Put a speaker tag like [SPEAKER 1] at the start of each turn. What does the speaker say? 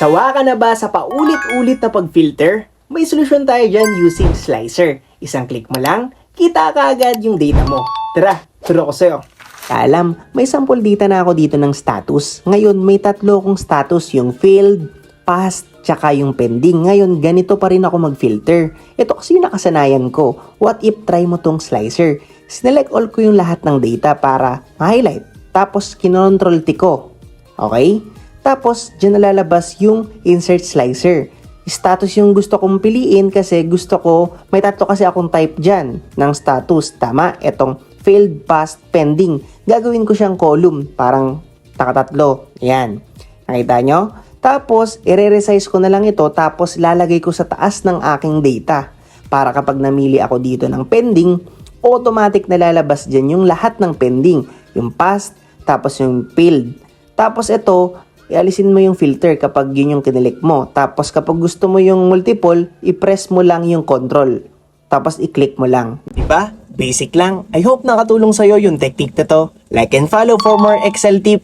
[SPEAKER 1] Sawa ka na ba sa paulit-ulit na pag-filter? May solusyon tayo dyan using Slicer. Isang click mo lang, kita ka agad yung data mo. Tara, turo ko sa'yo. Alam, may sample data na ako dito ng status. Ngayon, may tatlo akong status, yung failed, past, tsaka yung pending. Ngayon, ganito pa rin ako mag-filter. Ito kasi yung nakasanayan ko. What if try mo tong Slicer? Sinelect all ko yung lahat ng data para ma-highlight. Tapos, kinontrol T ko. Okay? Tapos, dyan nalalabas yung insert slicer. Status yung gusto kong piliin kasi gusto ko, may tatlo kasi akong type dyan ng status. Tama, etong failed, past, pending. Gagawin ko siyang column, parang nakatatlo. Yan. Nakita nyo? Tapos, i-resize ko na lang ito tapos lalagay ko sa taas ng aking data. Para kapag namili ako dito ng pending, automatic na lalabas dyan yung lahat ng pending. Yung past, tapos yung failed. Tapos ito, ialisin mo yung filter kapag yun yung kinilik mo. Tapos kapag gusto mo yung multiple, i-press mo lang yung control. Tapos i-click mo lang. Diba? Basic lang. I hope nakatulong sa'yo yung technique na to. Like and follow for more Excel tip.